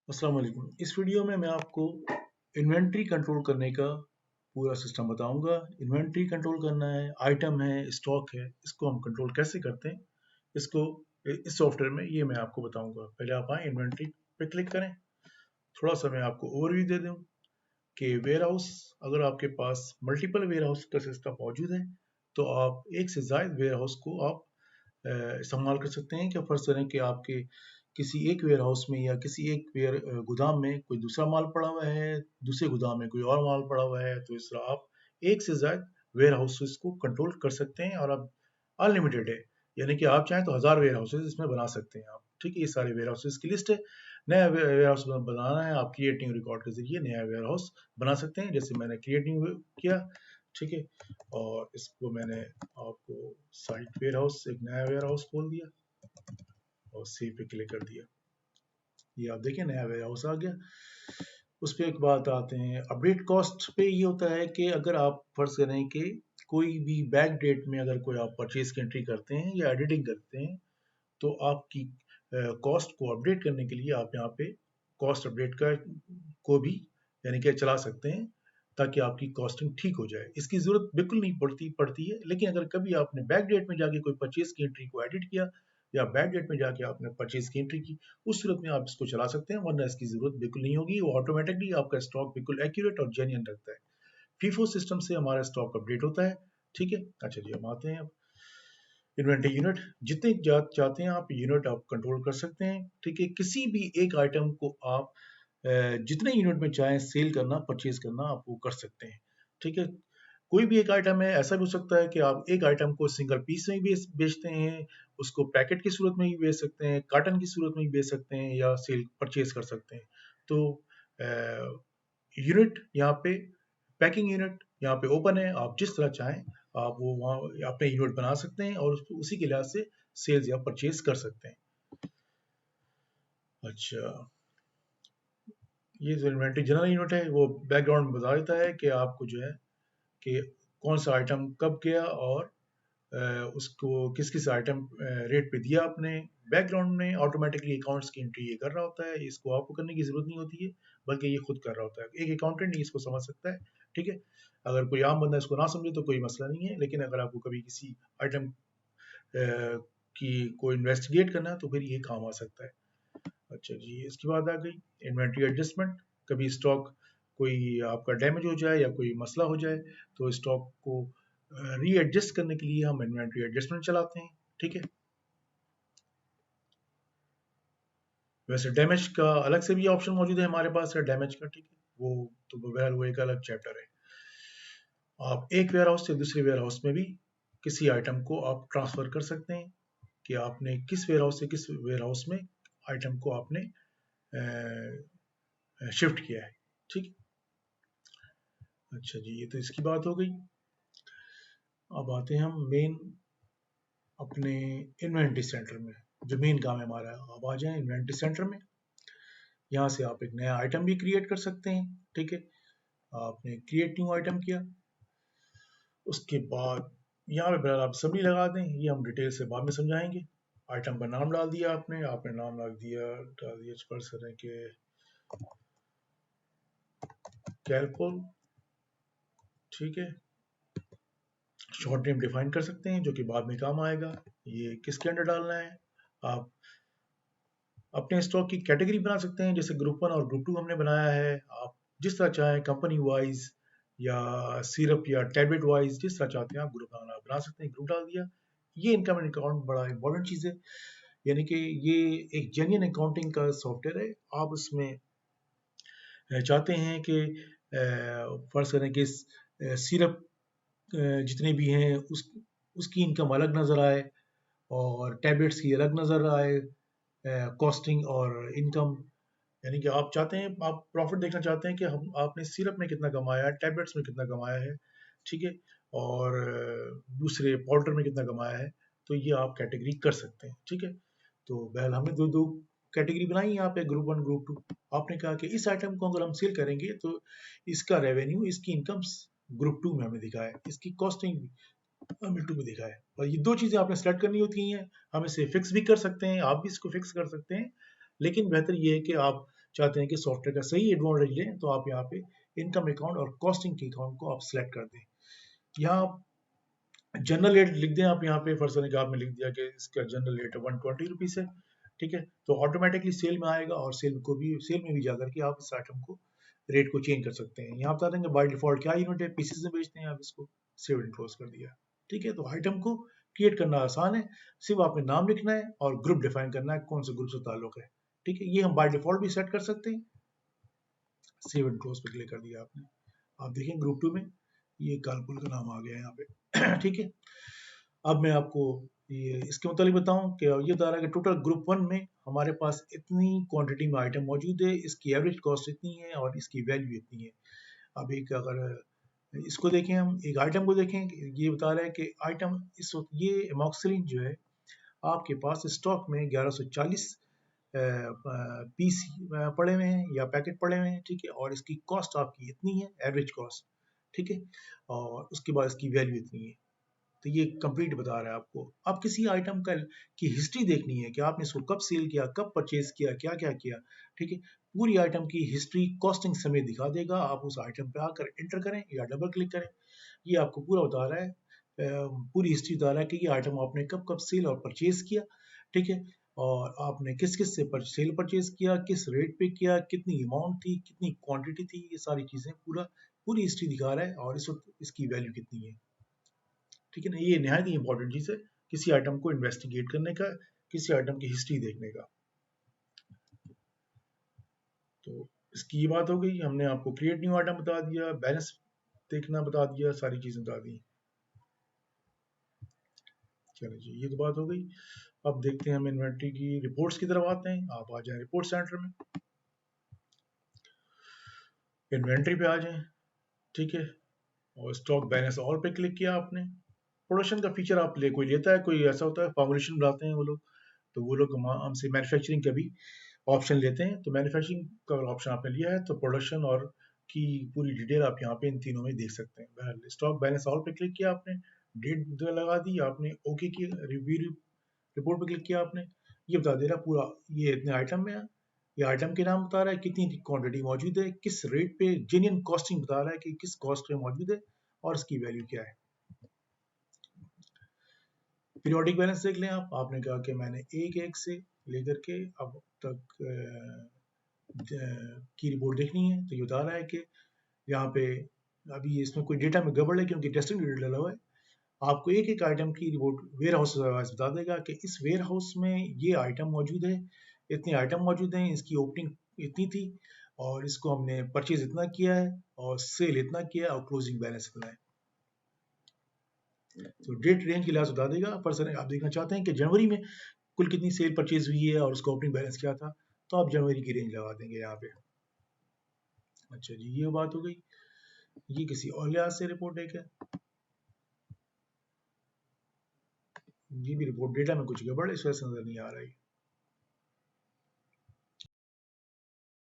अस्सलाम वालेकुम। इस वीडियो में मैं आपको इन्वेंट्री कंट्रोल करने का पूरा सिस्टम बताऊंगा। इन्वेंट्री कंट्रोल करना है, आइटम है, स्टॉक है, इसको हम कंट्रोल कैसे करते हैं, इसको इस सॉफ्टवेयर में ये मैं आपको बताऊंगा। पहले आप आए इन्वेंट्री पे क्लिक करें। थोड़ा सा मैं आपको ओवरव्यू दे दूं कि वेयर हाउस, अगर आपके पास मल्टीपल वेयर हाउस का सिस्टम मौजूद है तो आप एक से ज़्यादा वेयर हाउस को आप इस्तेमाल कर सकते हैं। क्या फर्ज करें कि आपके किसी एक वेयर हाउस में या किसी एक गोदाम में कोई दूसरा माल पड़ा हुआ है, दूसरे गोदाम में कोई और माल पड़ा हुआ है, तो इस तरह आप एक से ज्यादा वेयर हाउसेस को कंट्रोल कर सकते हैं और अब अनलिमिटेड है। यानी कि आप चाहें तो 1000 वेयर हाउसेस इसमें बना सकते हैं आप। ठीक है, ये सारे वेयर हाउसेस की लिस्ट है। नया वेयर हाउस बनाना है, आप क्रिएट न्यू रिकॉर्ड के जरिए नया वेयर हाउस बना सकते हैं, जैसे मैंने क्रिएट न्यू किया। ठीक है, और इसको मैंने आपको साइट वेयर हाउस, एक नया वेयर हाउस खोल दिया और सेव पे क्लिक कर दिया। ये आप देखिए नया वेयर हाउस आ गया। उस पर एक बात आते हैं अपडेट कॉस्ट पे। ये होता है कि अगर आप फर्ज करें कि कोई भी बैक डेट में अगर कोई आप परचेज की एंट्री करते हैं या एडिटिंग करते हैं, तो आपकी कॉस्ट को अपडेट करने के लिए आप यहाँ पे कॉस्ट अपडेट का को भी यानी कि चला सकते हैं, ताकि आपकी कॉस्टिंग ठीक हो जाए। इसकी जरूरत बिल्कुल नहीं पड़ती है, लेकिन अगर कभी आपने बैक डेट में जाके कोई परचेज की एंट्री को एडिट किया या बैक डेट में जाके आपने परचेज की एंट्री की, उस सूरत में आप इसको चला सकते हैं, वरना इसकी जरूरत बिल्कुल नहीं होगी। वो ऑटोमेटिकली आपका स्टॉक बिल्कुल एक्यूरेट और जेन्युइन रखता है। फीफो सिस्टम से हमारा स्टॉक अपडेट होता है। ठीक है, अच्छा जी, हम आते हैं अब इन्वेंटरी यूनिट। जितने चाहते हैं आप यूनिट आप कंट्रोल कर सकते हैं। ठीक है, किसी भी एक आइटम को आप जितने यूनिट में चाहें सेल करना, परचेज करना, आप वो कर सकते हैं। ठीक है, कोई भी एक आइटम है, ऐसा भी हो सकता है कि आप एक आइटम को सिंगल पीस में भी बेचते हैं, उसको पैकेट की सूरत में भी बेच सकते हैं, कार्टन की सूरत में भी बेच सकते हैं, या सेल परचेज कर सकते हैं। तो यूनिट यहाँ पे, पैकिंग यूनिट यहाँ पे ओपन है, आप जिस तरह चाहें आप वो वहाँ अपने यूनिट बना सकते हैं और उसी के लिहाज से सेल्स या परचेज कर सकते हैं। अच्छा, ये जो इन्वेंट्री जनरल यूनिट है वो बैकग्राउंड में बता देता है कि आपको जो है कि कौन सा आइटम कब गया और उसको किस किस आइटम रेट पे दिया आपने। बैकग्राउंड में ऑटोमेटिकली अकाउंट्स की एंट्री ये कर रहा होता है, इसको आपको करने की जरूरत नहीं होती है, बल्कि ये खुद कर रहा होता है। एक अकाउंटेंट ही इसको समझ सकता है। ठीक है, अगर कोई आम बंदा इसको ना समझे तो कोई मसला नहीं है, लेकिन अगर आपको कभी किसी आइटम की को इन्वेस्टिगेट करना है तो फिर ये काम आ सकता है। अच्छा जी, इसके बाद आ गई इन्वेंट्री एडजस्टमेंट। कभी स्टॉक कोई आपका डैमेज हो जाए या कोई मसला हो जाए, तो स्टॉक को रीएडजस्ट करने के लिए हम इन्वेंट्री एडजस्टमेंट चलाते हैं। ठीक है, वैसे डैमेज का अलग से भी ऑप्शन मौजूद है हमारे पास है डैमेज का। ठीक है, वो तो बहरहाल वो एक अलग चैप्टर है। आप एक वेयर हाउस से दूसरे वेयर हाउस में भी किसी आइटम को आप ट्रांसफर कर सकते हैं, कि आपने किस वेयर हाउस से किस वेयर हाउस में आइटम को आपने शिफ्ट किया है। ठीक, अच्छा जी, ये तो इसकी बात हो गई। अब आते हैं हम मेन अपने इन्वेंट्री सेंटर में, जो मेन काम है हमारा। अब आ जाए इन्वेंट्री सेंटर में। यहाँ से आप एक नया आइटम भी क्रिएट कर सकते हैं। ठीक है, आपने क्रिएट न्यू आइटम किया, उसके बाद यहाँ पे बहरहाल आप सभी लगा दें, ये हम डिटेल से बाद में समझाएंगे। आइटम का नाम डाल दिया आपने, नाम डाल दिया फर्ज करें कि कैलपोल। ठीक है, शॉर्ट नेम डिफाइन कर सकते हैं जो कि बाद में काम आएगा। ये किसके अंडर डालना है, आप अपने स्टॉक की कैटेगरी बना सकते हैं, जैसे ग्रुप 1 और ग्रुप 2 हमने बनाया है। आप जिस तरह चाहें, कंपनी वाइज या सिरप या टैबलेट वाइज, जिस तरह चाहते हैं आप ग्रुप बना सकते हैं। ग्रुप डाल दिया। ये इनकम एंड अकाउंट बड़ा इंपॉर्टेंट चीज़ है, यानी कि ये एक जेन्युइन अकाउंटिंग का सॉफ्टवेयर है। आप उसमें चाहते हैं कि फर्ज करें कि सिरप जितने भी हैं उसकी इनकम अलग नज़र आए और टैबलेट्स की अलग नज़र आए, कॉस्टिंग और इनकम। यानी कि आप चाहते हैं, आप प्रॉफिट देखना चाहते हैं कि हम आपने सिरप में कितना कमाया है, टैबलेट्स में कितना कमाया है। ठीक है, और दूसरे पाउडर में कितना कमाया है, तो ये आप कैटेगरी कर सकते हैं। ठीक है, तो बहरहाल हमने दो दो कैटेगरी बनाई यहाँ पे, ग्रुप 1 ग्रुप 2। आपने कहा कि इस आइटम को अगर हम सेल करेंगे तो इसका रेवेन्यू, इसकी इनकम ग्रुप 2 में हमें दिखा है, इसकी कॉस्टिंग हमें 2 में दिखा है। और ये दो चीज़ें आपने सेलेक्ट करनी होती हैं। हम इसे फिक्स भी कर सकते हैं, आप भी इसको फिक्स कर सकते हैं, लेकिन बेहतर ये है कि आप चाहते हैं कि सॉफ्टवेयर का सही एडवांटेज लें, तो आप यहाँ पे इनकम अकाउंट और कॉस्टिंग के अकाउंट को आप सिलेक्ट कर दें। यहाँ जनरल रेट लिख दें आप यहाँ पे, फर्स्ट ने आपने लिख दिया कि इसका जनरल रेट 120 रुपीज़ है, ठीक है, तो ऑटोमेटिकली सेल में आएगा और सेल में भी जाकर के आप इस आइटम को रेट को चेंज कर सकते हैं। यहाँ बता देंगे बाय डिफॉल्ट क्या यूनिट है, पीसीस में बेचते हैं आप इसको, सेव एंड क्लोज कर दिया, ठीक है। तो आइटम को क्रिएट करना आसान है, सिर्फ आपने नाम लिखना है और ग्रुप डिफाइन करना है कौन से ग्रुप से ताल्लुक है, ठीक है। ये हम बाय डिफॉल्ट भी सेट कर सकते हैं। सेव एंड क्लोज पे क्लिक कर दिया आपने, आप देखें ग्रुप 2 में ये कालपुल का नाम आ गया है यहाँ पे ठीक है। अब मैं आपको ये इसके मुताबिक बताऊं कि ये बता रहा है कि टोटल ग्रुप 1 में हमारे पास इतनी क्वांटिटी में आइटम मौजूद है, इसकी एवरेज कॉस्ट इतनी है और इसकी वैल्यू इतनी है। अब एक अगर इसको देखें, हम एक आइटम को देखें, ये बता रहा है कि आइटम इस वक्त ये एमॉक्सिलिन जो है आपके पास स्टॉक में 1140 पीस पड़े हुए हैं या पैकेट पड़े हुए हैं, ठीक है, और इसकी कॉस्ट आपकी इतनी है, एवरेज कॉस्ट, ठीक है, और उसके बाद इसकी वैल्यू इतनी है। तो ये कंप्लीट बता रहा है आपको। अब किसी आइटम का की हिस्ट्री देखनी है कि आपने इसको कब सेल किया, कब परचेज किया, क्या क्या किया, ठीक है, पूरी आइटम की हिस्ट्री कॉस्टिंग समेत दिखा देगा। आप उस आइटम पे आकर एंटर करें या डबल क्लिक करें, ये आपको पूरा बता रहा है, पूरी हिस्ट्री बता रहा है कि ये आइटम आपने कब कब सेल और परचेज किया, ठीक है, और आपने किस किस से सेल परचेज किया, किस रेट पे किया, कितनी अमाउंट थी, कितनी क्वांटिटी थी, ये सारी चीजें पूरी हिस्ट्री दिखा रहा है और इस वक्त इसकी वैल्यू कितनी है, ठीक है ना। ये नहायत ही इंपॉर्टेंट चीज है किसी आइटम को इन्वेस्टिगेट करने का, किसी आइटम की हिस्ट्री देखने का। तो इसकी ये बात हो गई, हमने आपको क्रिएट न्यू आइटम बता दिया, बैलेंस देखना बता दिया, सारी चीजें बता दी। चलिए जी, ये तो बात हो गई। अब देखते हैं हम इन्वेंट्री की रिपोर्ट्स की तरफ आते हैं। आप आ जाए रिपोर्ट सेंटर में, इन्वेंट्री पे आ जाए, ठीक है, और स्टॉक बैलेंस ऑल पे क्लिक किया आपने। प्रोडक्शन का फीचर आप कोई लेता है, कोई ऐसा होता है फॉर्मुलेशन बनाते हैं वो लोग, तो वो लोग हमसे मैन्युफैक्चरिंग का भी ऑप्शन लेते हैं। तो मैन्युफैक्चरिंग का ऑप्शन आपने लिया है तो प्रोडक्शन और की पूरी डिटेल आप यहाँ पे इन तीनों में देख सकते हैं। स्टॉक बैलेंस ऑल पे क्लिक किया आपने, डेट लगा दी आपने, ओके की रिव्यू रिपोर्ट पे क्लिक किया आपने, ये बता दे रहा पूरा ये इतने आइटम में है, ये आइटम के नाम बता रहा है, कितनी क्वांटिटी मौजूद है, किस रेट पे, जेन्युइन कॉस्टिंग बता रहा है कि किस कॉस्ट पे मौजूद है और इसकी वैल्यू क्या है। पीरियोडिक बैलेंस देख लें आप, आपने कहा कि मैंने एक एक से लेकर के अब तक की रिपोर्ट देखनी है, तो ये बता रहा है कि यहाँ पे अभी इसमें कोई डेटा में गड़बड़ है क्योंकि टेस्टिंग डेटा डाला हुआ है। आपको एक एक आइटम की रिपोर्ट वेयर हाउस बता देगा कि इस वेयर हाउस में ये आइटम मौजूद है, इतने आइटम मौजूद हैं, इसकी ओपनिंग इतनी थी और इसको हमने परचेज इतना किया है और सेल इतना किया और क्लोजिंग बैलेंस इतना है। तो डेट रेंज के लिहाज बता देगा। पर्सन आप देखना चाहते हैं कि जनवरी में कुल कितनी सेल परचेज हुई है और उसका ओपनिंग बैलेंस क्या था, तो आप जनवरी की रेंज लगा देंगे यहाँ पे। अच्छा जी, ये बात हो गई। ये किसी और लिहाज से रिपोर्ट एक है, ये भी रिपोर्ट डेटा में कुछ गड़बड़ इस वजह से नजर नहीं आ रही।